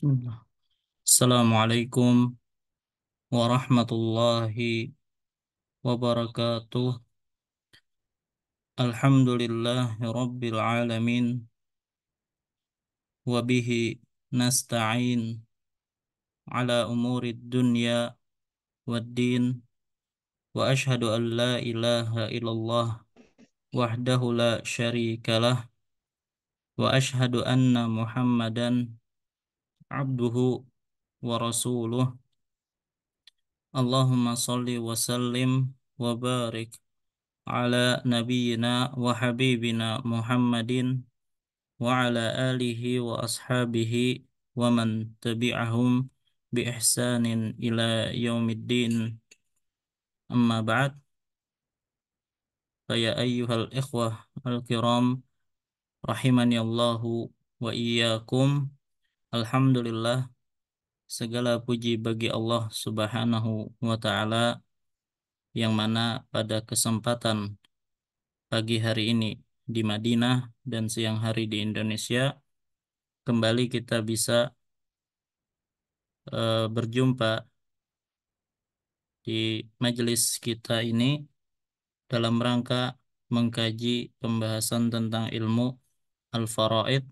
Bismillah. Assalamualaikum warahmatullahi wabarakatuh. Alhamdulillahi rabbil alamin. Wabihi nasta'in ala umurid dunya waddin. Wa ashhadu an la ilaha illallah wahdahu la syarikalah. Wa ashhadu anna muhammadan abduhu wa rasuluh. Allahumma salli wa sallim wa barik ala nabiyyina wa habibina Muhammadin wa ala alihi wa ashabihi wa man tabi'ahum bi ihsanin ila yaumiddin. Amma ba'd, fa ya ayyuhal ikhwah al-kiram rahimani Allahu wa iyyakum. Alhamdulillah, segala puji bagi Allah Subhanahu wa taala, yang mana pada kesempatan pagi hari ini di Madinah dan siang hari di Indonesia, kembali kita bisa berjumpa di majelis kita ini dalam rangka mengkaji pembahasan tentang ilmu Al-Faraid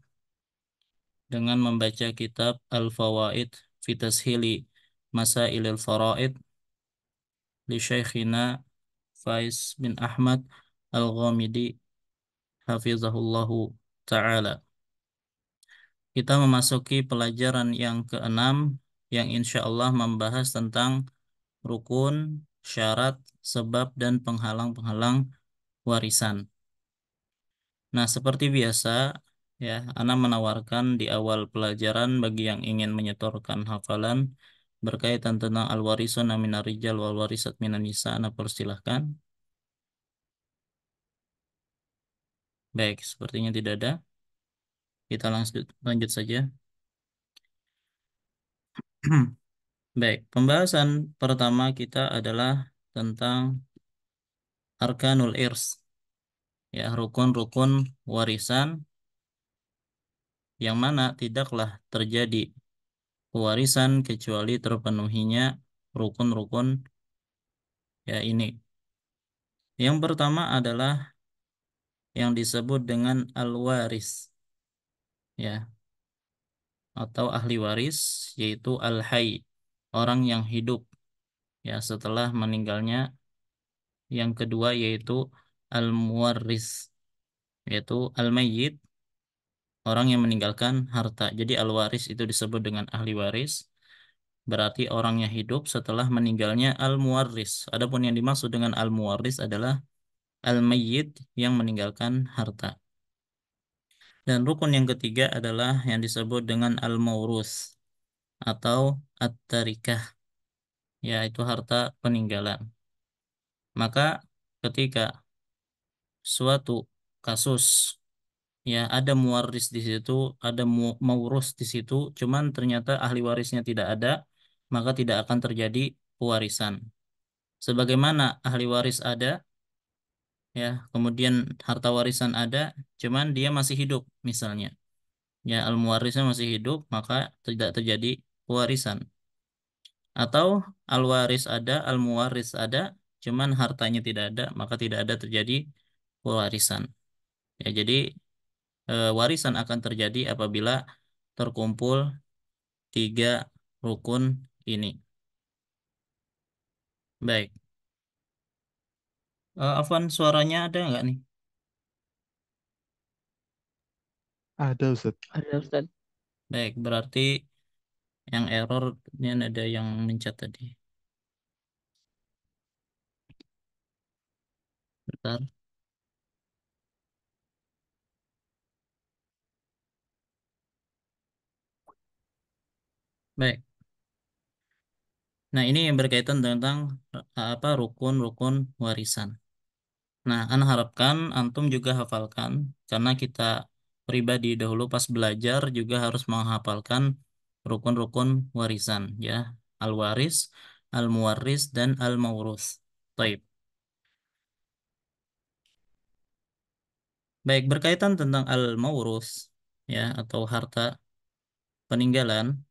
dengan membaca kitab Al-Fawaid fi Tashili Masailil Faraid li Syekhina Faiz bin Ahmad Al-Ghamidi hafizahullahu ta'ala. Kita memasuki pelajaran yang keenam, yang insya Allah membahas tentang rukun, syarat, sebab, dan penghalang-penghalang warisan. Nah, seperti biasa, ya, Ana menawarkan di awal pelajaran bagi yang ingin menyetorkan hafalan berkaitan tentang al-warisun minar rijal wal warisat minan nisa. Ana persilahkan. Baik, sepertinya tidak ada. Kita langsung lanjut saja. Baik, pembahasan pertama kita adalah tentang arkanul irs, ya, rukun-rukun warisan, yang mana tidaklah terjadi pewarisan kecuali terpenuhinya rukun-rukun, ya, ini. Yang pertama adalah yang disebut dengan al-waris, ya, atau ahli waris, yaitu al-hayy, orang yang hidup, ya, setelah meninggalnya. Yang kedua yaitu al-muwarris, yaitu al-mayyit, orang yang meninggalkan harta. Jadi al-waris itu disebut dengan ahli waris, berarti orang yang hidup setelah meninggalnya al-muwarris. Adapun yang dimaksud dengan al-muwarris adalah al-mayyit, yang meninggalkan harta. Dan rukun yang ketiga adalah yang disebut dengan al-maurus atau at-tarikah, yaitu harta peninggalan. Maka ketika suatu kasus, ya, ada muwaris di situ, ada maurus di situ, cuman ternyata ahli warisnya tidak ada, maka tidak akan terjadi pewarisan. Sebagaimana ahli waris ada, ya, kemudian harta warisan ada, cuman dia masih hidup misalnya, ya, al muwarisnya masih hidup, maka tidak terjadi pewarisan. Atau al waris ada, al muwaris ada, cuman hartanya tidak ada, maka tidak ada terjadi pewarisan. Ya, jadi warisan akan terjadi apabila terkumpul tiga rukun ini. Baik. Afwan, suaranya ada nggak nih? Ada Ustaz. Ada, Ustaz. Baik, berarti yang error ini ada yang mencet tadi. Bentar. Baik. Nah, ini yang berkaitan tentang apa, rukun-rukun warisan. Nah, Ana harapkan antum juga hafalkan, karena kita pribadi dahulu pas belajar juga harus menghafalkan rukun-rukun warisan, ya. Al-waris, al-muwaris, dan al-maurus. Baik. Baik, berkaitan tentang al-maurus, ya, atau harta peninggalan.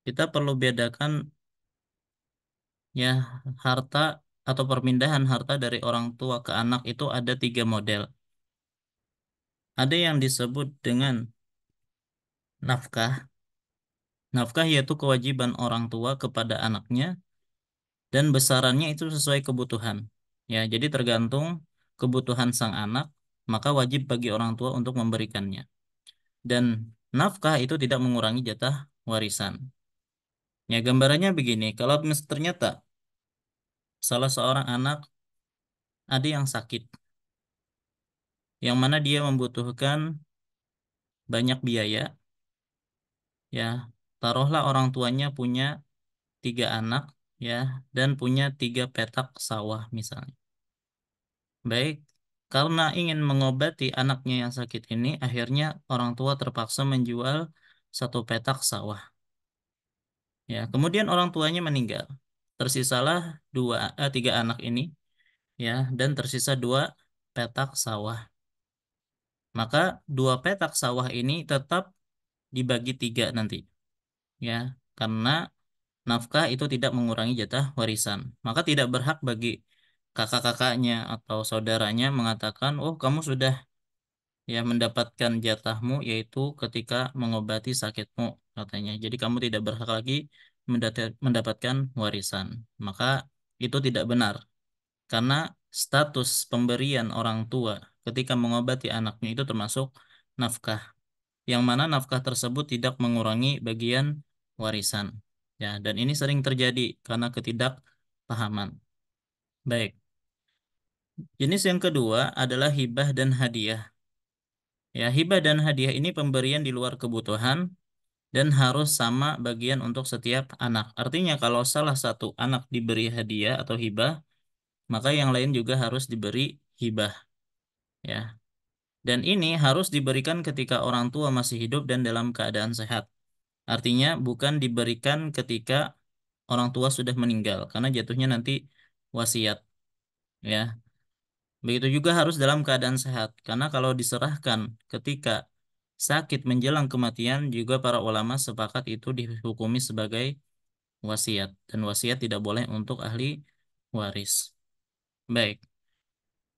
kita perlu bedakan ya harta atau perpindahan harta dari orang tua ke anak itu ada tiga model. Ada yang disebut dengan nafkah. Nafkah yaitu kewajiban orang tua kepada anaknya dan besarannya itu sesuai kebutuhan. Ya, jadi tergantung kebutuhan sang anak, maka wajib bagi orang tua untuk memberikannya. Dan nafkah itu tidak mengurangi jatah warisan. Ya, gambarannya begini, kalau ternyata salah seorang anak ada yang sakit, yang mana dia membutuhkan banyak biaya, ya, taruhlah orang tuanya punya tiga anak, ya, dan punya tiga petak sawah misalnya. Baik, karena ingin mengobati anaknya yang sakit ini, akhirnya orang tua terpaksa menjual satu petak sawah. Ya, kemudian orang tuanya meninggal. Tersisalah tiga anak ini, ya, dan tersisa dua petak sawah. Maka dua petak sawah ini tetap dibagi tiga nanti, ya, karena nafkah itu tidak mengurangi jatah warisan. Maka tidak berhak bagi kakak-kakaknya atau saudaranya mengatakan, oh kamu sudah ya mendapatkan jatahmu yaitu ketika mengobati sakitmu katanya. Jadi kamu tidak berhak lagi mendapatkan warisan. Maka itu tidak benar karena status pemberian orang tua ketika mengobati anaknya itu termasuk nafkah yang mana nafkah tersebut tidak mengurangi bagian warisan. Ya, dan ini sering terjadi karena ketidakpahaman. Baik, jenis yang kedua adalah hibah dan hadiah. Ya, hibah dan hadiah ini pemberian di luar kebutuhan dan harus sama bagian untuk setiap anak. Artinya kalau salah satu anak diberi hadiah atau hibah, maka yang lain juga harus diberi hibah, ya. Dan ini harus diberikan ketika orang tua masih hidup dan dalam keadaan sehat. Artinya bukan diberikan ketika orang tua sudah meninggal, karena jatuhnya nanti wasiat, ya. Begitu juga harus dalam keadaan sehat, karena kalau diserahkan ketika sakit menjelang kematian, juga para ulama sepakat itu dihukumi sebagai wasiat, dan wasiat tidak boleh untuk ahli waris. Baik,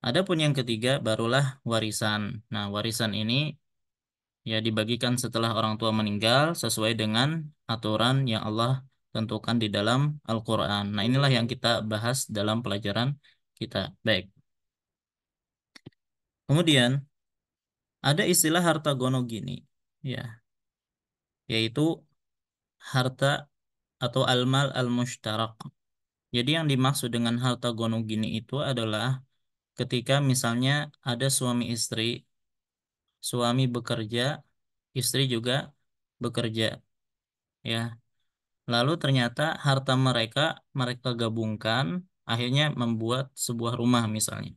adapun yang ketiga barulah warisan. Nah, warisan ini ya dibagikan setelah orang tua meninggal sesuai dengan aturan yang Allah tentukan di dalam Al-Quran. Nah, inilah yang kita bahas dalam pelajaran kita. Baik, kemudian ada istilah harta gono gini, ya, yaitu harta atau al-mal al-mushtarak. Jadi yang dimaksud dengan harta gono gini itu adalah ketika misalnya ada suami istri, suami bekerja, istri juga bekerja, ya. Lalu ternyata harta mereka mereka gabungkan, akhirnya membuat sebuah rumah misalnya.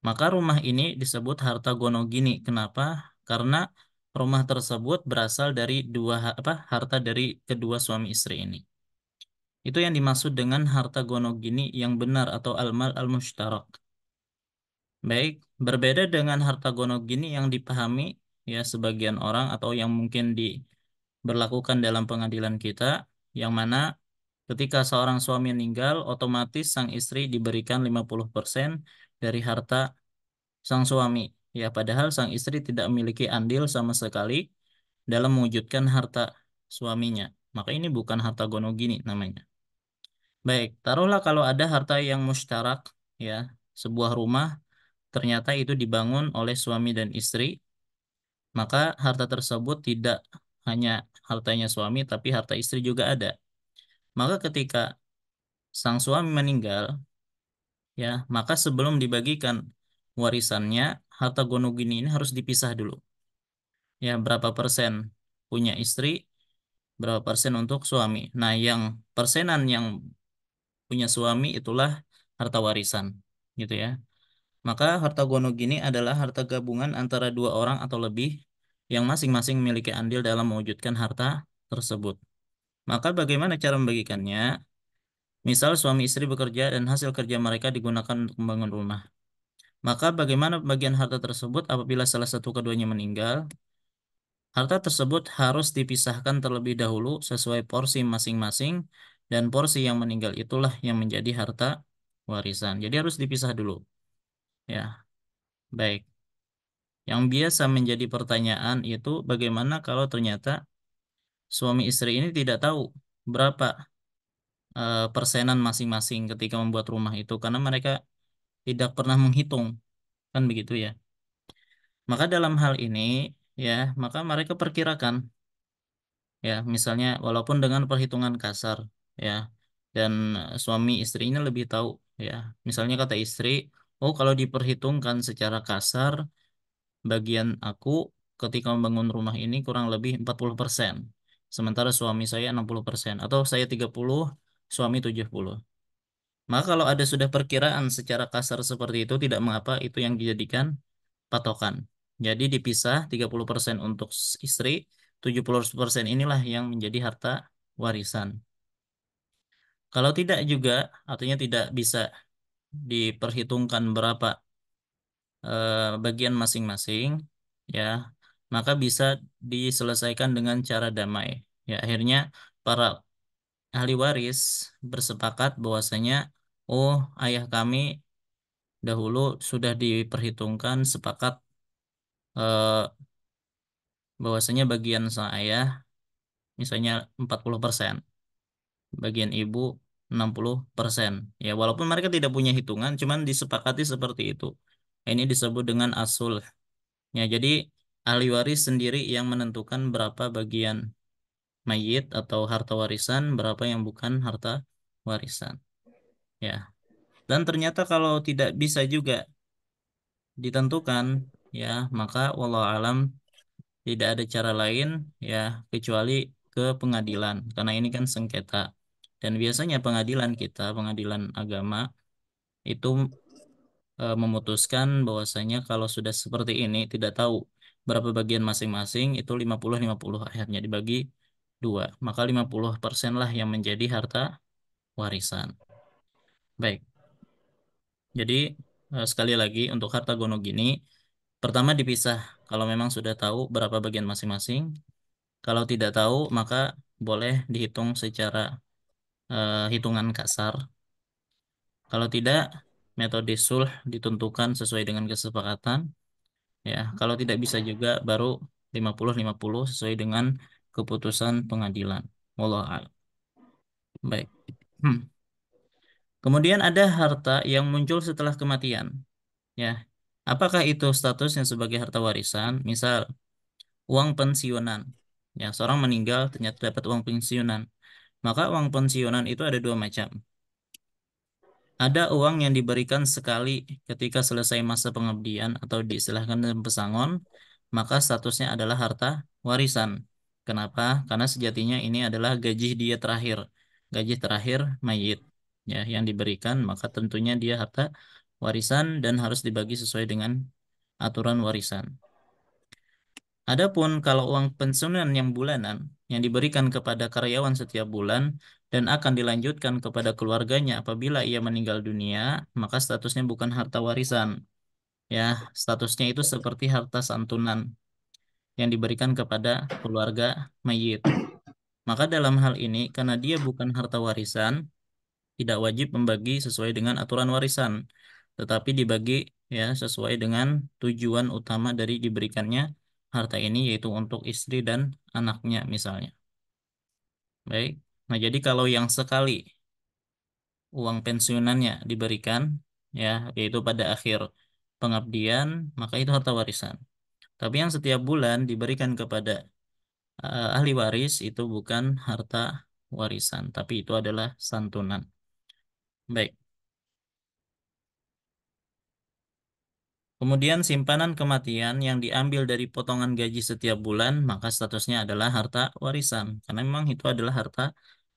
Maka rumah ini disebut harta gonogini. Kenapa? Karena rumah tersebut berasal dari harta dari kedua suami istri ini. Itu yang dimaksud dengan harta gonogini yang benar atau al-mal al-mushtarak. Baik, berbeda dengan harta gonogini yang dipahami ya sebagian orang atau yang mungkin diberlakukan dalam pengadilan kita, yang mana ketika seorang suami meninggal, otomatis sang istri diberikan 50% dari harta sang suami. Ya, padahal sang istri tidak memiliki andil sama sekali dalam mewujudkan harta suaminya. Maka ini bukan harta gonogini namanya. Baik, taruhlah kalau ada harta yang musyarak, ya, sebuah rumah ternyata itu dibangun oleh suami dan istri, maka harta tersebut tidak hanya hartanya suami, tapi harta istri juga ada. Maka ketika sang suami meninggal, ya, maka sebelum dibagikan warisannya, harta gonogini ini harus dipisah dulu. Ya, berapa persen punya istri, berapa persen untuk suami. Nah, yang persenan yang punya suami itulah harta warisan, gitu ya. Maka harta gonogini adalah harta gabungan antara dua orang atau lebih yang masing-masing memiliki andil dalam mewujudkan harta tersebut. Maka bagaimana cara membagikannya? Misal suami istri bekerja dan hasil kerja mereka digunakan untuk membangun rumah. Maka bagaimana pembagian harta tersebut apabila salah satu keduanya meninggal? Harta tersebut harus dipisahkan terlebih dahulu sesuai porsi masing-masing dan porsi yang meninggal itulah yang menjadi harta warisan. Jadi harus dipisah dulu. Ya, baik. Yang biasa menjadi pertanyaan itu bagaimana kalau ternyata suami istri ini tidak tahu berapa persenan masing-masing ketika membuat rumah itu karena mereka tidak pernah menghitung, kan begitu ya. Maka dalam hal ini ya, maka mereka perkirakan ya, misalnya walaupun dengan perhitungan kasar ya, dan suami istrinya lebih tahu ya. Misalnya kata istri, oh kalau diperhitungkan secara kasar bagian aku ketika membangun rumah ini kurang lebih 40%. Sementara suami saya 60% atau saya 30, suami 70. Maka kalau ada sudah perkiraan secara kasar seperti itu tidak mengapa itu yang dijadikan patokan. Jadi dipisah 30% untuk istri, 70% inilah yang menjadi harta warisan. Kalau tidak juga, artinya tidak bisa diperhitungkan berapa bagian masing-masing, ya, maka bisa diselesaikan dengan cara damai. Ya, akhirnya para ahli waris bersepakat bahwasanya, oh ayah kami dahulu sudah diperhitungkan sepakat eh, bahwasanya bagian sang ayah misalnya 40%, bagian ibu 60%. Ya, walaupun mereka tidak punya hitungan, cuman disepakati seperti itu. Ini disebut dengan asul. Ya, jadi ahli waris sendiri yang menentukan berapa bagian mayit atau harta warisan, berapa yang bukan harta warisan. Ya. Dan ternyata kalau tidak bisa juga ditentukan, ya, maka wallahu alam tidak ada cara lain ya kecuali ke pengadilan karena ini kan sengketa. Dan biasanya pengadilan kita, pengadilan agama itu memutuskan bahwasanya kalau sudah seperti ini tidak tahu berapa bagian masing-masing itu 50-50 akhirnya dibagi dua. Maka 50% lah yang menjadi harta warisan. Baik. Jadi sekali lagi untuk harta gono gini pertama dipisah kalau memang sudah tahu berapa bagian masing-masing. Kalau tidak tahu, maka boleh dihitung secara hitungan kasar. Kalau tidak, metode sulh ditentukan sesuai dengan kesepakatan. Ya, kalau tidak bisa juga baru 50-50 sesuai dengan keputusan pengadilan. Wallahu a'lam. Baik. Hmm. Kemudian ada harta yang muncul setelah kematian. Ya, apakah itu statusnya sebagai harta warisan? Misal, uang pensiunan. Ya, seorang meninggal ternyata dapat uang pensiunan. Maka uang pensiunan itu ada dua macam. Ada uang yang diberikan sekali ketika selesai masa pengabdian atau diistilahkan dalam pesangon, maka statusnya adalah harta warisan. Kenapa? Karena sejatinya ini adalah gaji dia terakhir, gaji terakhir mayit, ya, yang diberikan, maka tentunya dia harta warisan dan harus dibagi sesuai dengan aturan warisan. Adapun kalau uang pensiunan yang bulanan yang diberikan kepada karyawan setiap bulan dan akan dilanjutkan kepada keluarganya apabila ia meninggal dunia, maka statusnya bukan harta warisan. Ya, statusnya itu seperti harta santunan yang diberikan kepada keluarga mayit. Maka dalam hal ini karena dia bukan harta warisan, tidak wajib membagi sesuai dengan aturan warisan, tetapi dibagi ya sesuai dengan tujuan utama dari diberikannya harta ini yaitu untuk istri dan anaknya misalnya. Baik. Nah, jadi kalau yang sekali uang pensiunannya diberikan ya yaitu pada akhir pengabdian, maka itu harta warisan. Tapi yang setiap bulan diberikan kepada ahli waris itu bukan harta warisan, tapi itu adalah santunan. Baik. Kemudian simpanan kematian yang diambil dari potongan gaji setiap bulan, maka statusnya adalah harta warisan. Karena memang itu adalah harta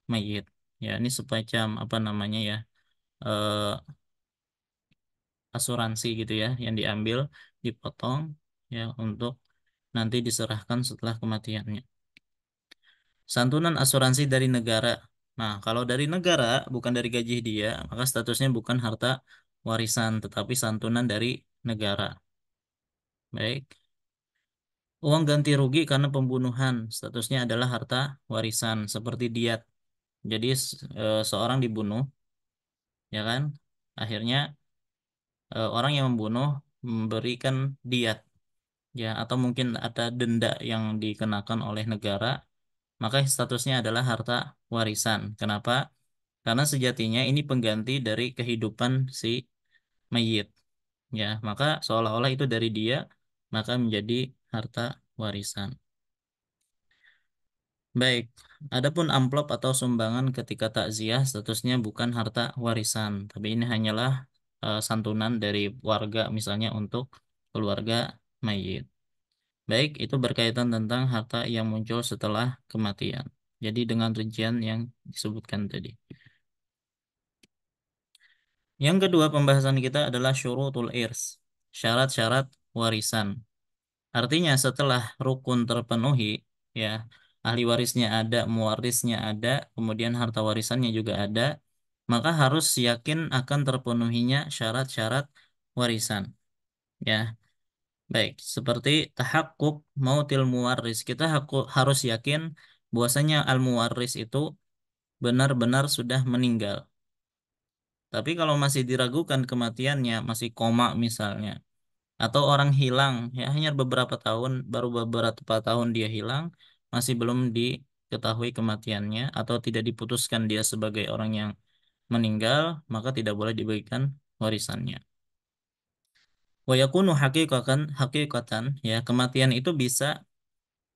mayit. Ya, ini semacam apa namanya ya, eh, asuransi gitu ya, yang diambil, dipotong ya untuk nanti diserahkan setelah kematiannya. Santunan asuransi dari negara. Nah, kalau dari negara, bukan dari gaji dia, maka statusnya bukan harta warisan, tetapi santunan dari negara. Baik. Uang ganti rugi karena pembunuhan statusnya adalah harta warisan seperti diat. Jadi seorang dibunuh, ya kan? Akhirnya orang yang membunuh memberikan diat, ya, atau mungkin ada denda yang dikenakan oleh negara, maka statusnya adalah harta warisan. Kenapa? Karena sejatinya ini pengganti dari kehidupan si mayit, ya. Maka seolah-olah itu dari dia, maka menjadi harta warisan. Baik, adapun amplop atau sumbangan ketika takziah statusnya bukan harta warisan, tapi ini hanyalah santunan dari warga misalnya untuk keluarga mayit. Baik, itu berkaitan tentang harta yang muncul setelah kematian. Jadi dengan rincian yang disebutkan tadi. Yang kedua pembahasan kita adalah syurutul irs, syarat-syarat warisan. Artinya setelah rukun terpenuhi, ya, ahli warisnya ada, mewarisnya ada, kemudian harta warisannya juga ada, maka harus yakin akan terpenuhinya syarat-syarat warisan. Ya, baik. Seperti tahakkuk mautil muwaris, kita harus yakin bahwasanya al muwaris itu benar-benar sudah meninggal. Tapi kalau masih diragukan kematiannya, masih koma misalnya, atau orang hilang ya hanya beberapa tahun, baru beberapa tahun dia hilang, masih belum diketahui kematiannya atau tidak diputuskan dia sebagai orang yang meninggal, maka tidak boleh dibagikan warisannya. Wa yakunu hakikatan ya, kematian itu bisa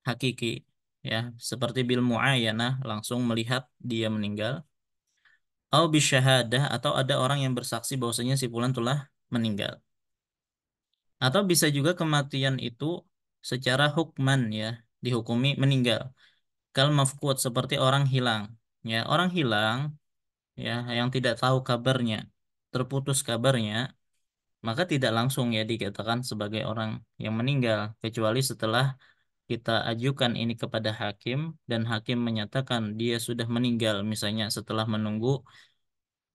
hakiki, ya, seperti bil muayyanah, langsung melihat dia meninggal, au bisyahadah, atau ada orang yang bersaksi bahwasanya si fulan telah meninggal. Atau bisa juga kematian itu secara hukman, ya, dihukumi meninggal. Kal mafqud, seperti orang hilang. Ya, orang hilang, ya, yang tidak tahu kabarnya, terputus kabarnya, maka tidak langsung ya dikatakan sebagai orang yang meninggal, kecuali setelah kita ajukan ini kepada hakim dan hakim menyatakan dia sudah meninggal, misalnya setelah menunggu,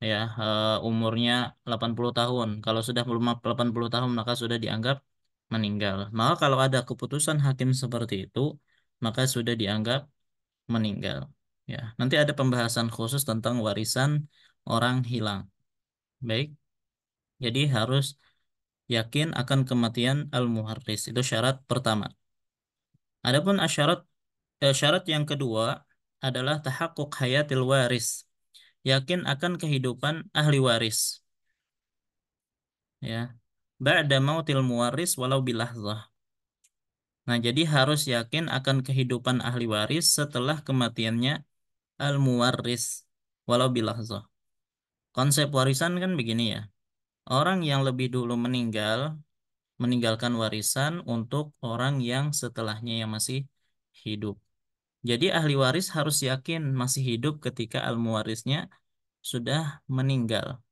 ya, umurnya 80 tahun. Kalau sudah belum 80 tahun maka sudah dianggap meninggal. Maka kalau ada keputusan hakim seperti itu, maka sudah dianggap meninggal. Ya, nanti ada pembahasan khusus tentang warisan orang hilang. Baik, jadi harus yakin akan kematian al-muharris. Itu syarat pertama. Adapun syarat yang kedua adalah tahakkuk hayatil waris. Yakin akan kehidupan ahli waris. Ya, ba'da mautil muwaris walau bilahzah. Nah, jadi harus yakin akan kehidupan ahli waris setelah kematiannya al-muwaris walau bilahzah. Konsep warisan kan begini ya. Orang yang lebih dulu meninggal, meninggalkan warisan untuk orang yang setelahnya yang masih hidup. Jadi ahli waris harus yakin masih hidup ketika al-muwarisnya sudah meninggal.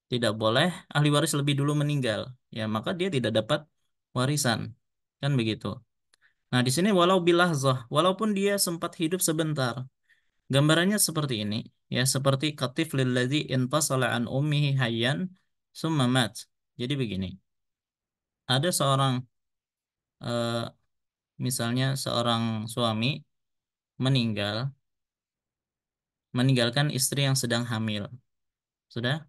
Tidak boleh ahli waris lebih dulu meninggal. Ya, maka dia tidak dapat warisan. Kan begitu. Nah, di sini walau bilahzah, walaupun dia sempat hidup sebentar. Gambarannya seperti ini, ya, seperti katif lilladzi infasala an ummihi hayyan summa mat. Jadi begini, ada seorang eh, misalnya seorang suami meninggal, meninggalkan istri yang sedang hamil. Sudah?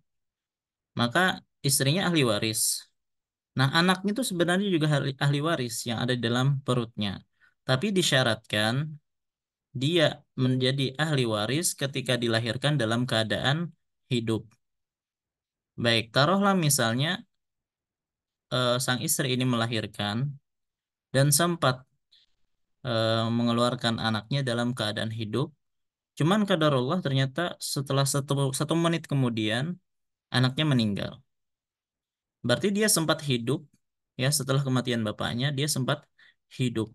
Maka istrinya ahli waris. Nah, anaknya itu sebenarnya juga ahli waris yang ada di dalam perutnya. Tapi disyaratkan dia menjadi ahli waris ketika dilahirkan dalam keadaan hidup. Baik, taruhlah misalnya sang istri ini melahirkan dan sempat mengeluarkan anaknya dalam keadaan hidup. Cuman qadarullah ternyata setelah satu menit kemudian anaknya meninggal. Berarti dia sempat hidup, ya, setelah kematian bapaknya dia sempat hidup.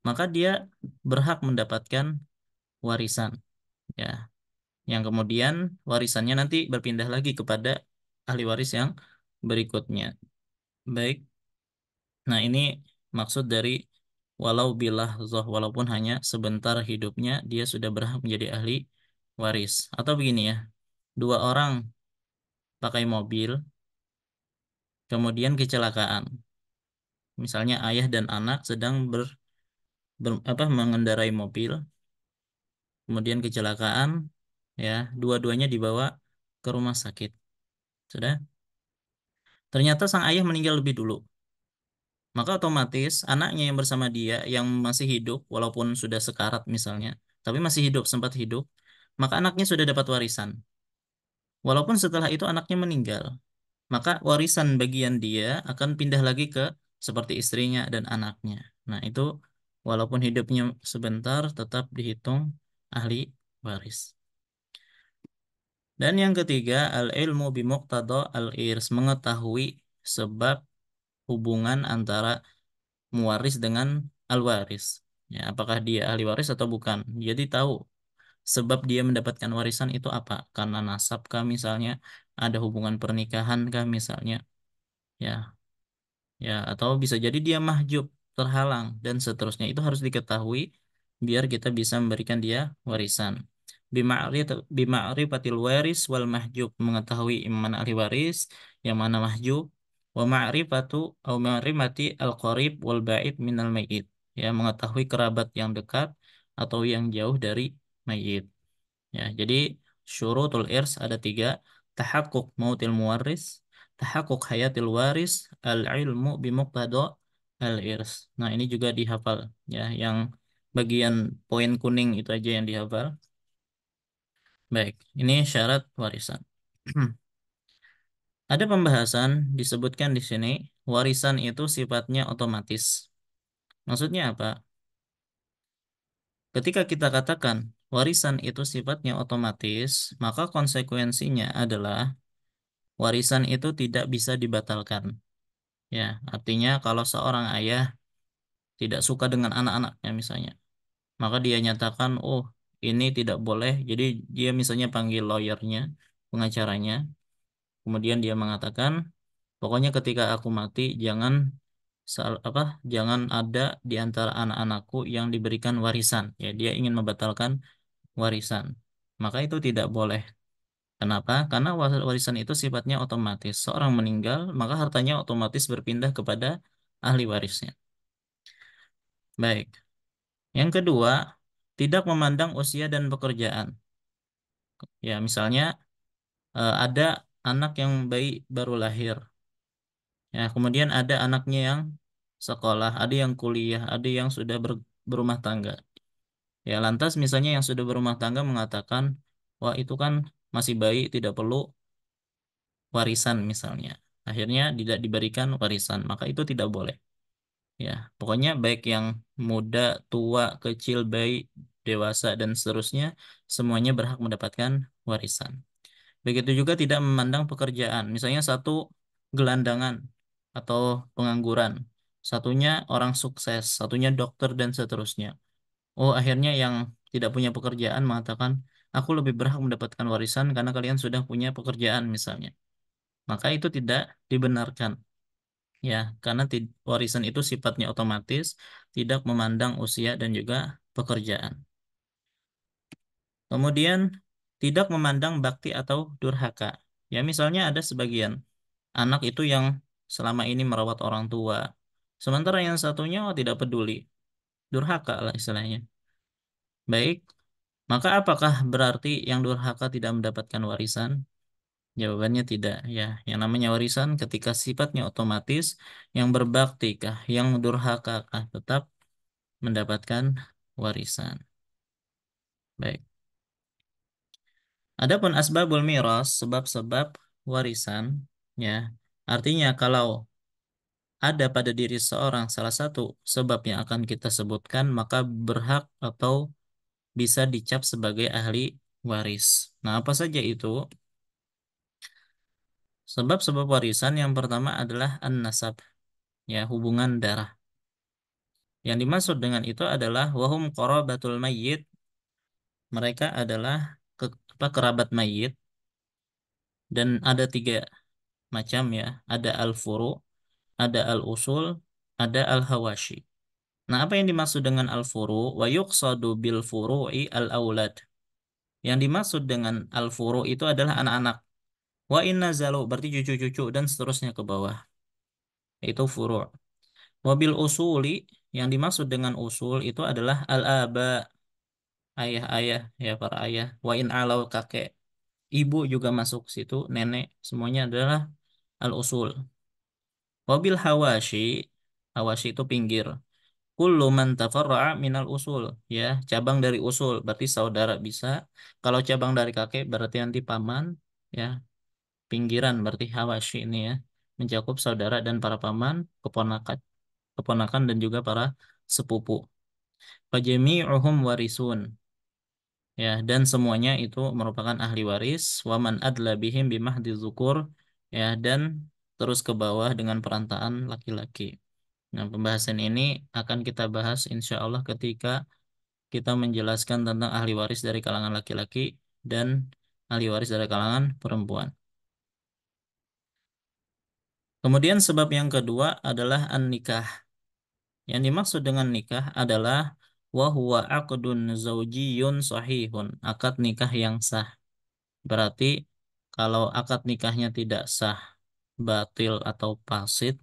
Maka dia berhak mendapatkan warisan, ya. Yang kemudian warisannya nanti berpindah lagi kepada ahli waris yang berikutnya. Baik. Nah, ini maksud dari walau bilah zoh, walaupun hanya sebentar hidupnya dia sudah berhak menjadi ahli waris. Atau begini ya, dua orang pakai mobil kemudian kecelakaan. Misalnya ayah dan anak sedang mengendarai mobil, kemudian kecelakaan, ya, dua-duanya dibawa ke rumah sakit. Sudah. Ternyata sang ayah meninggal lebih dulu. Maka otomatis anaknya yang bersama dia yang masih hidup, walaupun sudah sekarat misalnya, tapi masih hidup, sempat hidup, maka anaknya sudah dapat warisan. Walaupun setelah itu anaknya meninggal, maka warisan bagian dia akan pindah lagi ke seperti istrinya dan anaknya. Nah, itu walaupun hidupnya sebentar tetap dihitung ahli waris. Dan yang ketiga, al-ilmu bimuqtada al-irs, mengetahui sebab hubungan antara muwaris dengan al-waris. Ya, apakah dia ahli waris atau bukan? Jadi tahu sebab dia mendapatkan warisan itu apa? Karena nasab kah misalnya, ada hubungan pernikahan kah misalnya, ya, ya, atau bisa jadi dia mahjub, terhalang dan seterusnya. Itu harus diketahui biar kita bisa memberikan dia warisan. Bima'rifatil waris wal mahjub, mengetahui yang mana ahli waris, yang mana mahjub, wa ma'rifatu au ma'rifati al-qarib wal ba'id minal mayyit. Ya, mengetahui kerabat yang dekat atau yang jauh dari mayit. Ya, jadi syurutul irs ada tiga: tahakkuk mautil muwaris, tahakkuk hayatil waris, al-ilmu bimuqtada al-irs. Nah, ini juga dihafal ya, yang bagian poin kuning itu aja yang dihafal. Baik, ini syarat warisan. Ada pembahasan disebutkan di sini, warisan itu sifatnya otomatis. Maksudnya apa? Ketika kita katakan warisan itu sifatnya otomatis, maka konsekuensinya adalah warisan itu tidak bisa dibatalkan. Ya, artinya kalau seorang ayah tidak suka dengan anak-anaknya misalnya, maka dia nyatakan, oh ini tidak boleh. Jadi dia misalnya panggil lawyernya, pengacaranya, kemudian dia mengatakan, pokoknya ketika aku mati jangan jangan ada di antara anak-anakku yang diberikan warisan. Ya, dia ingin membatalkan warisan. Maka itu tidak boleh. Kenapa? Karena warisan itu sifatnya otomatis. Seorang meninggal, maka hartanya otomatis berpindah kepada ahli warisnya. Baik. Yang kedua, tidak memandang usia dan pekerjaan. Ya, misalnya ada anak yang bayi baru lahir. Ya, kemudian ada anaknya yang sekolah, ada yang kuliah, ada yang sudah berumah tangga. Ya, lantas misalnya yang sudah berumah tangga mengatakan, wah itu kan masih bayi, tidak perlu warisan misalnya. Akhirnya tidak diberikan warisan, maka itu tidak boleh. Ya, pokoknya baik yang muda, tua, kecil, bayi, dewasa dan seterusnya, semuanya berhak mendapatkan warisan. Begitu juga tidak memandang pekerjaan. Misalnya satu gelandangan atau pengangguran, satunya orang sukses, satunya dokter dan seterusnya. Oh, akhirnya yang tidak punya pekerjaan mengatakan, aku lebih berhak mendapatkan warisan karena kalian sudah punya pekerjaan misalnya. Maka itu tidak dibenarkan. Ya, karena warisan itu sifatnya otomatis, tidak memandang usia dan juga pekerjaan. Kemudian, tidak memandang bakti atau durhaka. Ya, misalnya ada sebagian anak itu yang selama ini merawat orang tua, sementara yang satunya oh, tidak peduli, durhaka lah istilahnya. Baik, maka apakah berarti yang durhaka tidak mendapatkan warisan? Jawabannya tidak, ya. Yang namanya warisan ketika sifatnya otomatis, yang berbakti kah, yang durhaka kah, tetap mendapatkan warisan. Baik. Adapun asbabul miras, sebab-sebab warisan, ya. Artinya kalau ada pada diri seorang salah satu sebab yang akan kita sebutkan, maka berhak atau bisa dicap sebagai ahli waris. Nah, apa saja itu? Sebab-sebab warisan yang pertama adalah an-nasab, ya, hubungan darah. Yang dimaksud dengan itu adalah wahum qarabatul mayyit, mereka adalah kerabat mayit, dan ada tiga macam ya, ada al-furu, ada al-usul, ada al-hawashi. Nah, apa yang dimaksud dengan al-furu? Wa yuqsadu bil furu'i al-aulad. Yang dimaksud dengan al-furu itu adalah anak-anak. Wa inna zalu berarti cucu-cucu dan seterusnya ke bawah. Itu furu'. Wabil usuli, yang dimaksud dengan usul itu adalah al-aba, ayah-ayah, ya para ayah. Wa in alau, kakek. Ibu juga masuk situ, nenek, semuanya adalah al-usul. Wabil hawashi, hawashi itu pinggir. Kullu man tafarra'a minal usul, ya, cabang dari usul, berarti saudara bisa. Kalau cabang dari kakek berarti nanti paman, ya, pinggiran berarti hawashi ini ya, mencakup saudara dan para paman, keponakan, keponakan dan juga para sepupu. Fajami'uhum warisun, ya, dan semuanya itu merupakan ahli waris. Waman adla bihim bimahdi zukur, ya, dan terus ke bawah dengan perantaan laki-laki. Nah, pembahasan ini akan kita bahas insya Allah ketika kita menjelaskan tentang ahli waris dari kalangan laki-laki dan ahli waris dari kalangan perempuan. Kemudian sebab yang kedua adalah an-nikah. Yang dimaksud dengan nikah adalah wa huwa aqdun zaujiyun sahihun, akad nikah yang sah. Berarti kalau akad nikahnya tidak sah, batil atau fasid,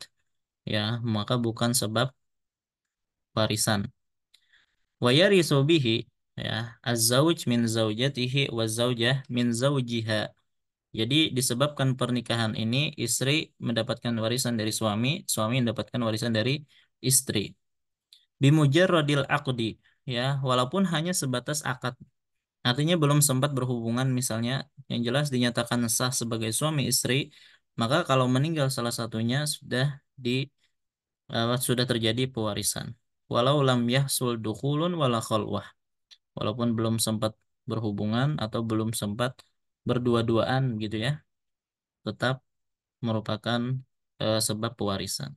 ya, maka bukan sebab warisan. Wa yarisu bihi, ya, az-zauj min zaujatihi wa zaujah min zaujiha. Jadi disebabkan pernikahan ini istri mendapatkan warisan dari suami, suami mendapatkan warisan dari istri. Bimujarradil aqdi, ya, walaupun hanya sebatas akad. Artinya belum sempat berhubungan misalnya, yang jelas dinyatakan sah sebagai suami istri, maka kalau meninggal salah satunya sudah terjadi pewarisan. Walau lam yahsul dukhulun wala khalwah. Walaupun belum sempat berhubungan atau belum sempat berdua-duaan gitu ya, tetap merupakan sebab pewarisan.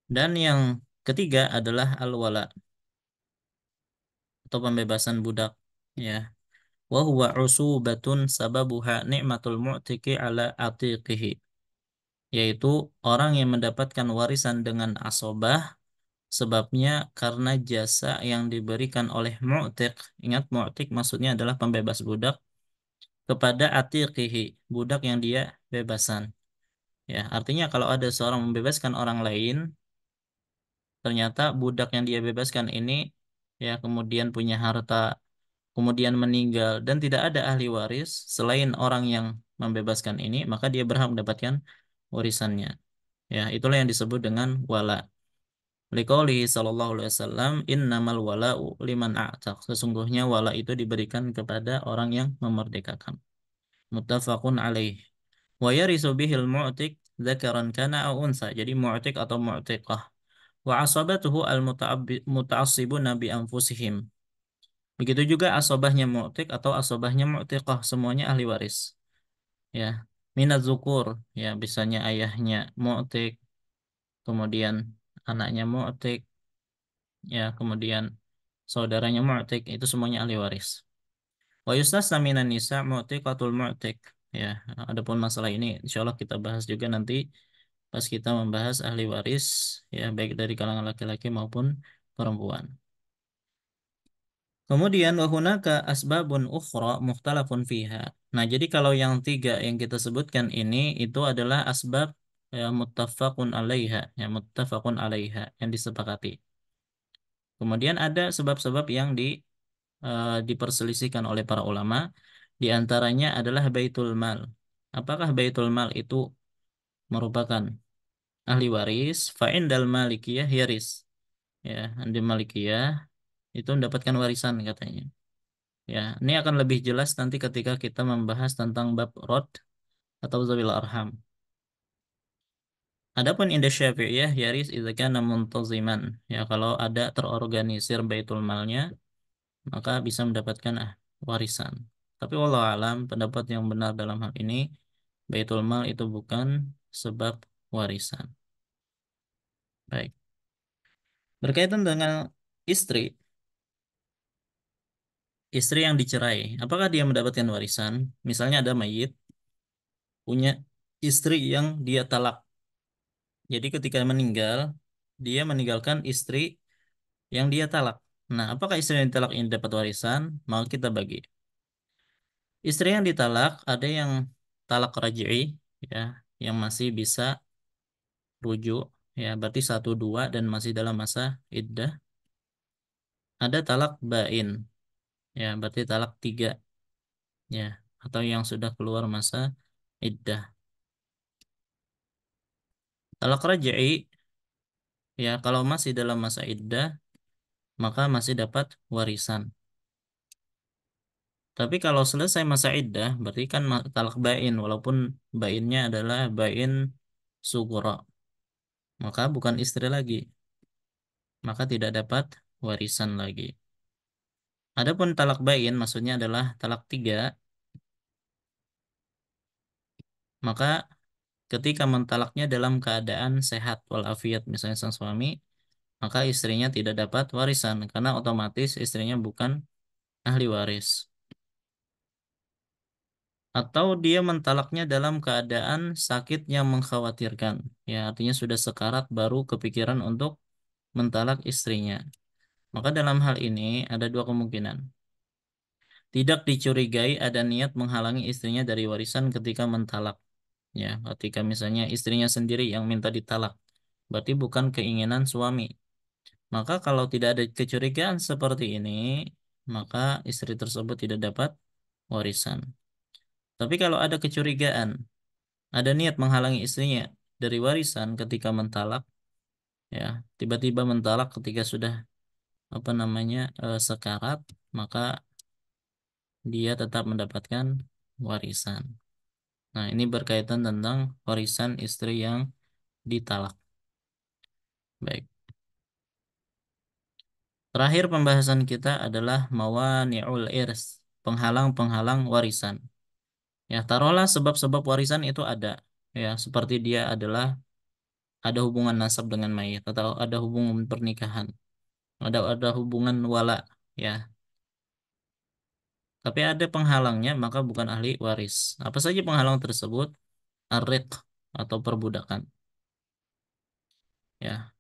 Dan yang ketiga adalah al-wala atau pembebasan budak, ya. Wa huwa usubatun sababuha ni'matul mu'tiki ala atiqihi, yaitu orang yang mendapatkan warisan dengan asobah sebabnya karena jasa yang diberikan oleh mu'tiq. Ingat, mu'tiq maksudnya adalah pembebas budak kepada atiqihi, budak yang dia bebasan. Ya, artinya kalau ada seorang membebaskan orang lain, ternyata budak yang dia bebaskan ini, ya, kemudian punya harta, kemudian meninggal dan tidak ada ahli waris selain orang yang membebaskan ini, maka dia berhak mendapatkan warisannya. Ya, itulah yang disebut dengan wala. Liqaulihi sallallahu alaihi wasallam, innamal wala'u liman a'taq. Sesungguhnya wala itu diberikan kepada orang yang memerdekakan. Muttafaqun alaih. Wa yarisu bihil mu'tiq dzakaran kana au unsa. Jadi mu'tiq atau mu'tiqah. Wa asabatuhu al-muta'assibuna bi anfusihim. Begitu juga asobahnya mu'tiq atau asobahnya mu'tiqah, semuanya ahli waris. Ya, minaz zukur, ya, bisanya ayahnya mu'tiq, kemudian anaknya mu'tiq, ya, kemudian saudaranya mu'tiq, itu semuanya ahli waris. Wa yustasna minan nisa mu'tiqatul mu'tiq. Ya, adapun masalah ini insyaallah kita bahas juga nanti pas kita membahas ahli waris, ya, baik dari kalangan laki-laki maupun perempuan. Kemudian wahunaka asbabun ukhra mukhtalafun fiha. Nah, jadi kalau yang tiga yang kita sebutkan ini itu adalah asbab, ya, muttafaqun alaiha, ya, muttafaqun alaiha, yang disepakati. Kemudian ada sebab-sebab yang diperselisihkan oleh para ulama. Di antaranya adalah baitul mal. Apakah baitul mal itu merupakan ahli waris? Fa'indal malikiyah yaris. Ya, di malikiyah itu mendapatkan warisan katanya. Ya, ini akan lebih jelas nanti ketika kita membahas tentang bab rod atau zawil arham. Adapun indah Syafi'iyah yaris idza kana muntaziman. Ya, kalau ada terorganisir baitul malnya, maka bisa mendapatkan warisan. Tapi wallahu alam, pendapat yang benar dalam hal ini, baitul mal itu bukan sebab warisan. Baik. Berkaitan dengan istri, istri yang dicerai, apakah dia mendapatkan warisan? Misalnya ada mayit punya istri yang dia talak. Jadi ketika meninggal, dia meninggalkan istri yang dia talak. Nah, apakah istri yang ditalak ini dapat warisan? Mau kita bagi. Istri yang ditalak ada yang talak raj'i, ya, yang masih bisa rujuk, ya berarti satu dua dan masih dalam masa iddah. Ada talak bain, ya berarti talak tiga, ya atau yang sudah keluar masa iddah. Talak raj'i, ya kalau masih dalam masa iddah maka masih dapat warisan. Tapi kalau selesai masa iddah berarti kan talak bain, walaupun bainnya adalah bain sugro, maka bukan istri lagi, maka tidak dapat warisan lagi. Adapun talak bain maksudnya adalah talak tiga, maka ketika mentalaknya dalam keadaan sehat walafiat misalnya sang suami, maka istrinya tidak dapat warisan karena otomatis istrinya bukan ahli waris. Atau dia mentalaknya dalam keadaan sakit yang mengkhawatirkan, ya artinya sudah sekarat baru kepikiran untuk mentalak istrinya. Maka dalam hal ini ada dua kemungkinan. Tidak dicurigai ada niat menghalangi istrinya dari warisan ketika mentalak. Ya, ketika misalnya istrinya sendiri yang minta ditalak, berarti bukan keinginan suami. Maka kalau tidak ada kecurigaan seperti ini, maka istri tersebut tidak dapat warisan. Tapi kalau ada kecurigaan, ada niat menghalangi istrinya dari warisan ketika mentalak, ya, tiba-tiba mentalak ketika sudah apa namanya sekarat, maka dia tetap mendapatkan warisan. Nah, ini berkaitan tentang warisan istri yang ditalak. Baik. Terakhir pembahasan kita adalah mawani'ul irs, penghalang-penghalang warisan. Ya, taruhlah sebab-sebab warisan itu ada. Ya, seperti dia adalah ada hubungan nasab dengan mayit atau ada hubungan pernikahan, ada hubungan wala, ya. Tapi ada penghalangnya maka bukan ahli waris. Apa saja penghalang tersebut? Ar-riq atau perbudakan. Ya.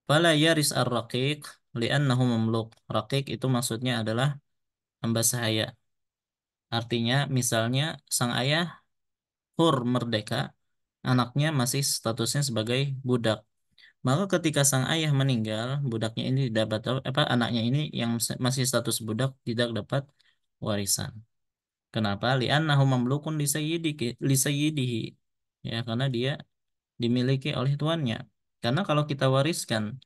Fala yaris ar-raqiq li'annahu mamluk. Raqiq itu maksudnya adalah hamba sahaya. Artinya misalnya sang ayah hur merdeka, anaknya masih statusnya sebagai budak. Maka ketika sang ayah meninggal, budaknya ini dapat apa anaknya ini yang masih status budak tidak dapat warisan. Kenapa? Li'annahu mamlukun lisayyidihi. Ya, karena dia dimiliki oleh tuannya. Karena kalau kita wariskan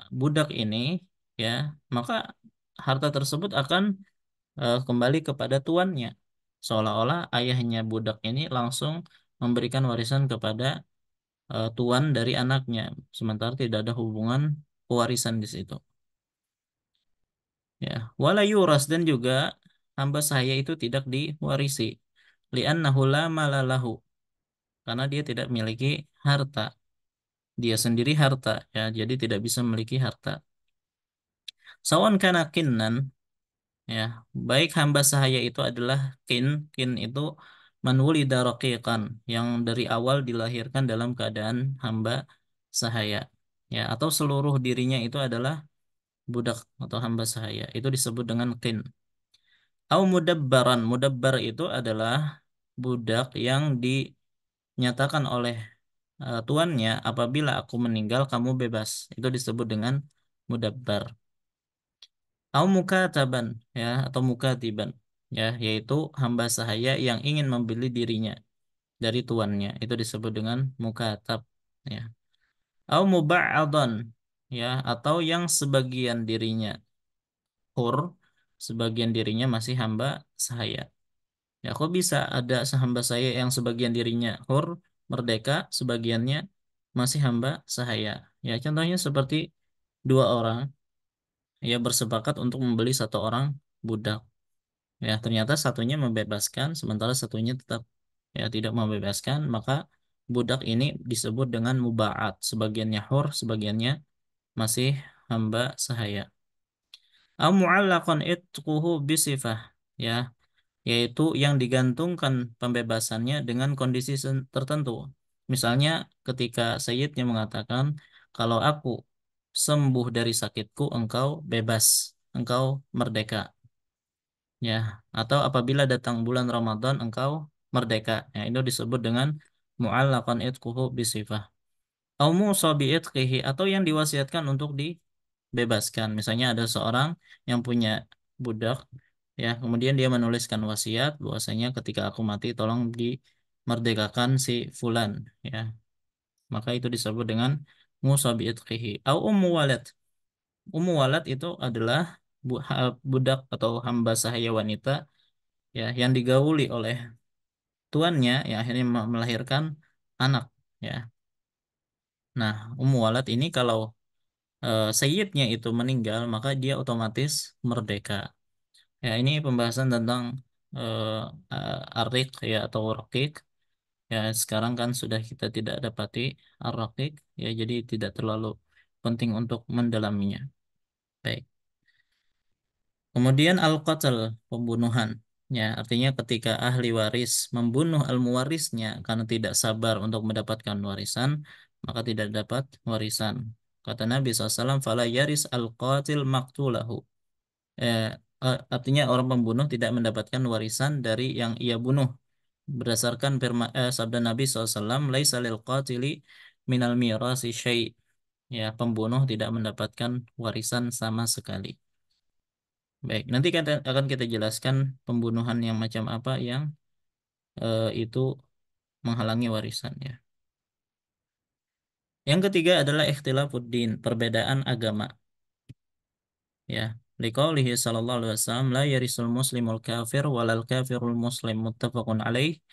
budak ini, ya, maka harta tersebut akan kembali kepada tuannya. Seolah-olah ayahnya budak ini langsung memberikan warisan kepada tuan dari anaknya, sementara tidak ada hubungan pewarisan di situ. Ya, wala yuras dan juga hamba sahaya itu tidak diwarisi. Li'annahu la malalahu, karena dia tidak memiliki harta. Dia sendiri harta, ya, jadi tidak bisa memiliki harta. Sawan kana kinnan, ya, baik hamba sahaya itu adalah kin itu man wulida raqiqan, yang dari awal dilahirkan dalam keadaan hamba sahaya, ya, atau seluruh dirinya itu adalah budak atau hamba sahaya, itu disebut dengan kin. Au mudabbaran, mudabbar itu adalah budak yang dinyatakan oleh tuannya, apabila aku meninggal kamu bebas, itu disebut dengan mudabbar. Au mukataban, ya, atau mukatiban, ya, yaitu hamba sahaya yang ingin membeli dirinya dari tuannya, itu disebut dengan mukatab, ya. Au muba'adan, ya, atau yang sebagian dirinya hur, sebagian dirinya masih hamba sahaya. Ya, kok bisa ada hamba saya yang sebagian dirinya hur, merdeka, sebagiannya masih hamba sahaya. Ya, contohnya seperti dua orang ya bersepakat untuk membeli satu orang budak. Ya, ternyata satunya membebaskan, sementara satunya tetap ya tidak membebaskan, maka budak ini disebut dengan muba'at. Sebagiannya hur, sebagiannya masih hamba sahaya. Au mu'allaqan itquhu bisifah. Ya, yaitu yang digantungkan pembebasannya dengan kondisi tertentu. Misalnya ketika Sayyidnya mengatakan, kalau aku sembuh dari sakitku, engkau bebas, engkau merdeka. Ya, atau apabila datang bulan Ramadan, engkau merdeka. Ya, itu disebut dengan mu'allaqan itquhu bisifah. Au musa bi'itqihi, atau yang diwasiatkan untuk dibebaskan. Misalnya ada seorang yang punya budak, ya, kemudian dia menuliskan wasiat bahwasanya ketika aku mati tolong dimerdekakan si fulan, ya. Maka itu disebut dengan musa bi'itqihi. Au ummu walad. Ummu walad itu adalah budak atau hamba sahaya wanita, ya, yang digauli oleh tuannya yang akhirnya melahirkan anak, ya. Nah, ummu walad ini kalau sayyidnya itu meninggal, maka dia otomatis merdeka. Ya, ini pembahasan tentang arik, ya, atau rakik. Ya, sekarang kan sudah kita tidak dapati ar-rakik, ya, jadi tidak terlalu penting untuk mendalaminya. Baik. Kemudian al-qatl, pembunuhan. Ya, artinya ketika ahli waris membunuh al-muwarisnya karena tidak sabar untuk mendapatkan warisan, maka tidak dapat warisan. Kata Nabi SAW, "Fala yaris al-qatil maqtulahu." Eh, artinya orang pembunuh tidak mendapatkan warisan dari yang ia bunuh. Berdasarkan sabda Nabi SAW, "Laisa lil qatili minal mirasi syai'." Ya, pembunuh tidak mendapatkan warisan sama sekali. Baik, nanti akan kita jelaskan pembunuhan yang macam apa yang itu menghalangi warisan, ya. Yang ketiga adalah ikhtilafuddin, perbedaan agama, ya. Liqaulihi sallallahu alaihi wasallam, la yarisul muslimul kafir walal kafirul muslim, muttafaqun alaih.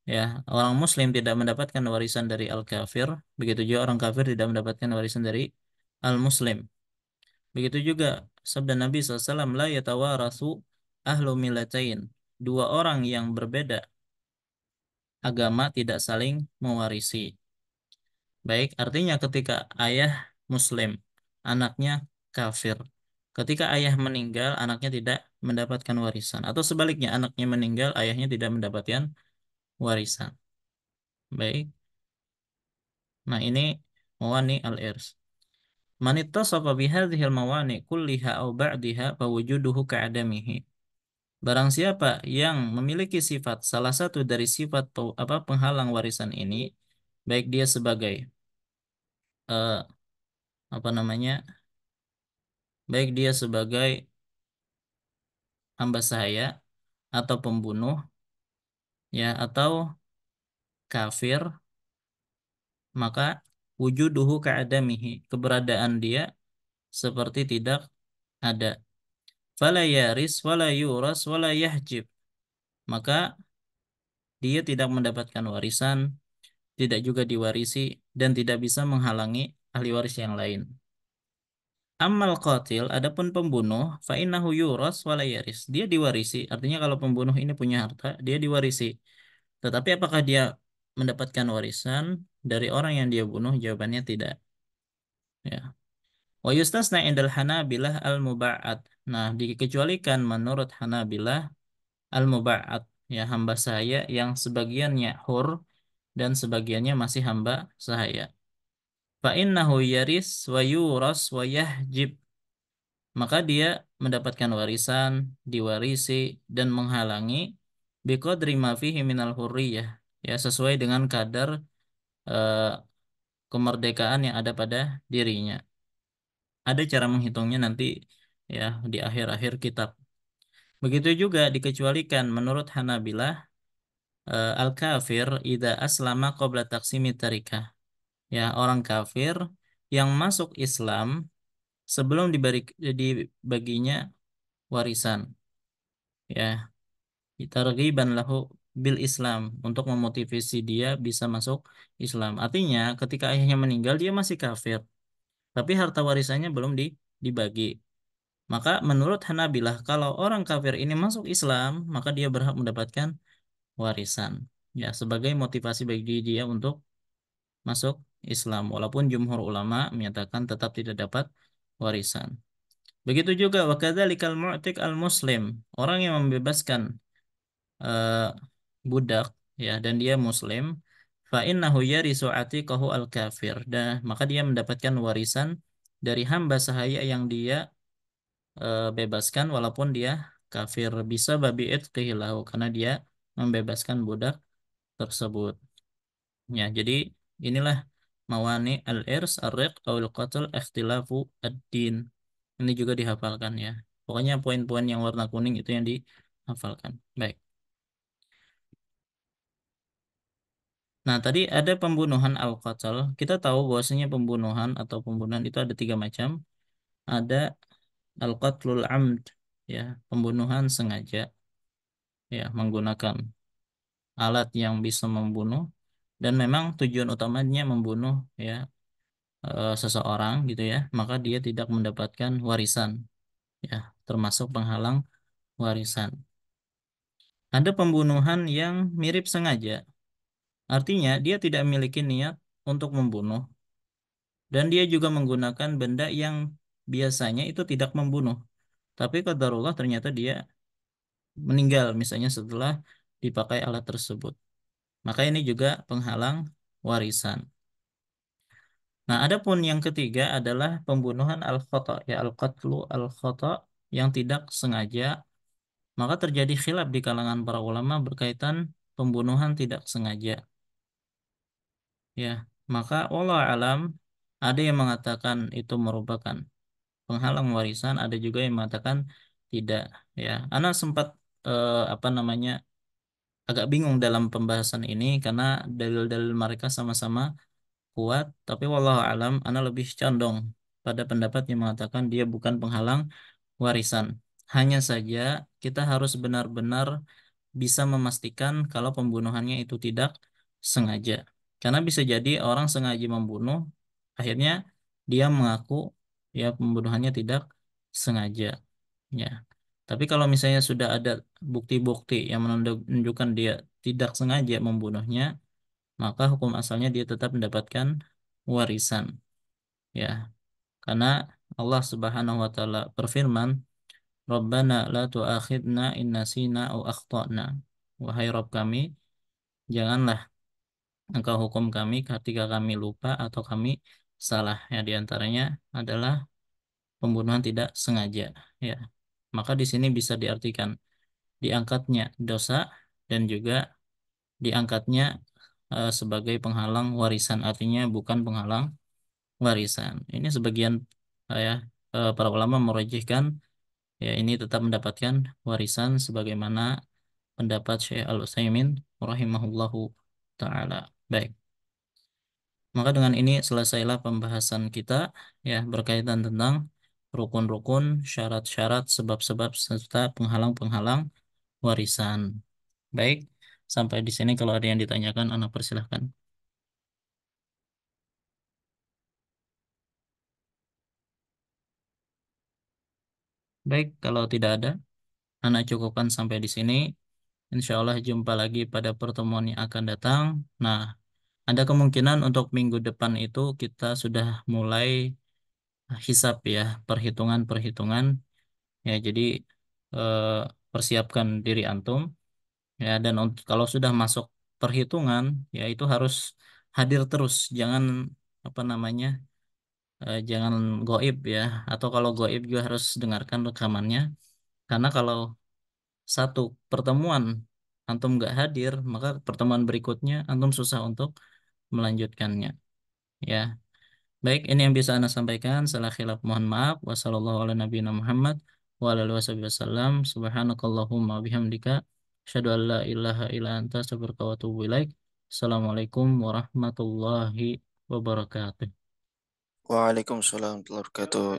Ya, orang muslim tidak mendapatkan warisan dari al-kafir, begitu juga orang kafir tidak mendapatkan warisan dari al-muslim. Begitu juga sabda Nabi SAW, la yatawarasu ahlu milatain. Dua orang yang berbeda agama tidak saling mewarisi. Baik, artinya ketika ayah muslim, anaknya kafir. Ketika ayah meninggal, anaknya tidak mendapatkan warisan. Atau sebaliknya, anaknya meninggal, ayahnya tidak mendapatkan warisan. Baik, nah ini mawani al-irs. Man ittasafa bihadhil mawani kulliha au ba'diha fawujuduhu ka'adamihi. Barang siapa yang memiliki sifat salah satu dari sifat penghalang warisan ini, baik dia sebagai eh, apa namanya, baik dia sebagai hamba sahaya atau pembunuh, ya, atau kafir, maka wujuduhu ka'adamihi, keberadaan dia seperti tidak ada. Fala yaris wala yuras wala yahjib, maka dia tidak mendapatkan warisan, tidak juga diwarisi, dan tidak bisa menghalangi ahli waris yang lain. Amal qatil, adapun pembunuh, fa innahu yuras wala yaris. Dia diwarisi, artinya kalau pembunuh ini punya harta, dia diwarisi. Tetapi apakah dia mendapatkan warisan dari orang yang dia bunuh? Jawabannya tidak. Ya. Wa yustasna indal Hanabilah al-muba'at. Nah, dikecualikan menurut Hanabilah al-muba'at, ya, hamba sahaya yang sebagiannya hur dan sebagiannya masih hamba sahaya. Fa innahu yaris wa yuras wa yahjib. Maka dia mendapatkan warisan, diwarisi, dan menghalangi biqadri ma fihi minal hurriyah, ya, sesuai dengan kadar eh, kemerdekaan yang ada pada dirinya. Ada cara menghitungnya nanti, ya, di akhir-akhir kitab. Begitu juga dikecualikan menurut Hanabilah al-kafir idza aslama qabla taqsimi tarikah. Ya, orang kafir yang masuk Islam sebelum dibaginya warisan, ya, targhiban lahu bil Islam, untuk memotivasi dia bisa masuk Islam. Artinya ketika ayahnya meninggal dia masih kafir, tapi harta warisannya belum dibagi. Maka menurut Hanabilah kalau orang kafir ini masuk Islam, maka dia berhak mendapatkan warisan. Ya, sebagai motivasi bagi dia untuk masuk Islam. Walaupun jumhur ulama menyatakan tetap tidak dapat warisan. Begitu juga wa kadzalikal mu'tiq al-muslim, orang yang membebaskan eh, budak, ya, dan dia muslim, fa innahu yarisu atiqahu al-kafir, dan maka dia mendapatkan warisan dari hamba sahaya yang dia bebaskan walaupun dia kafir, bisa babi itqihi lahu, karena dia membebaskan budak tersebut. Ya, jadi inilah mawani al-irs, ar-riq, awil qatl, ikhtilafu ad-din. Ini juga dihafalkan ya. Pokoknya poin-poin yang warna kuning itu yang dihafalkan. Baik. Nah, tadi ada pembunuhan al-qatl. Kita tahu bahwasanya pembunuhan atau pembunuhan itu ada tiga macam. Ada al-qatlul amd, ya, pembunuhan sengaja, ya, menggunakan alat yang bisa membunuh dan memang tujuan utamanya membunuh, ya, seseorang gitu ya, maka dia tidak mendapatkan warisan, ya, termasuk penghalang warisan. Ada pembunuhan yang mirip sengaja, artinya dia tidak memiliki niat untuk membunuh dan dia juga menggunakan benda yang biasanya itu tidak membunuh, tapi qadarullah ternyata dia meninggal misalnya setelah dipakai alat tersebut. Maka ini juga penghalang warisan. Nah, adapun yang ketiga adalah pembunuhan al-khata, ya, al-qatlu al-khata, yang tidak sengaja. Maka terjadi khilaf di kalangan para ulama berkaitan pembunuhan tidak sengaja. Ya, maka wallah alam ada yang mengatakan itu merupakan penghalang warisan, ada juga yang mengatakan tidak. Ya, Ana sempat apa namanya agak bingung dalam pembahasan ini karena dalil-dalil mereka sama-sama kuat, tapi wallahu alam ana lebih condong pada pendapat yang mengatakan dia bukan penghalang warisan. Hanya saja kita harus benar-benar bisa memastikan kalau pembunuhannya itu tidak sengaja. Karena bisa jadi orang sengaja membunuh, akhirnya dia mengaku ya pembunuhannya tidak sengaja. Ya. Tapi kalau misalnya sudah ada bukti-bukti yang menunjukkan dia tidak sengaja membunuhnya, maka hukum asalnya dia tetap mendapatkan warisan. Ya, karena Allah Subhanahu wa taala berfirman, "Rabbana la tu'akhidna in nasina au akhtana." Wahai Rabb kami, janganlah engkau hukum kami ketika kami lupa atau kami salah. Ya, di antaranya adalah pembunuhan tidak sengaja. Ya, maka di sini bisa diartikan diangkatnya dosa dan juga diangkatnya sebagai penghalang warisan, artinya bukan penghalang warisan. Ini sebagian ya para ulama merajihkan ya ini tetap mendapatkan warisan sebagaimana pendapat Syekh Al-Utsaimin rahimahullahu taala. Baik. Maka dengan ini selesailah pembahasan kita ya berkaitan tentang rukun-rukun, syarat-syarat, sebab-sebab serta penghalang-penghalang warisan. Baik, sampai di sini kalau ada yang ditanyakan, Anda persilahkan. Baik, kalau tidak ada, Anda cukupkan sampai di sini. Insya Allah jumpa lagi pada pertemuan yang akan datang. Nah, ada kemungkinan untuk minggu depan itu kita sudah mulai hisap ya, perhitungan-perhitungan. Ya, jadi eh, persiapkan diri antum. Ya, dan kalau sudah masuk perhitungan, ya itu harus hadir terus. Jangan apa namanya, jangan goib ya. Atau kalau goib juga harus dengarkan rekamannya. Karena kalau satu pertemuan antum nggak hadir, maka pertemuan berikutnya antum susah untuk melanjutkannya. Ya, baik ini yang bisa Anda sampaikan. Salah khilaf mohon maaf. Wassalamualaikum warahmatullahi wabarakatuh. Subhanakallahumma bihamdika. Asyhadu an la ilaha illa anta astaghfiruka wa atubu ilaik. Assalamualaikum warahmatullahi wabarakatuh. Waalaikumsalam warahmatullahi wabarakatuh.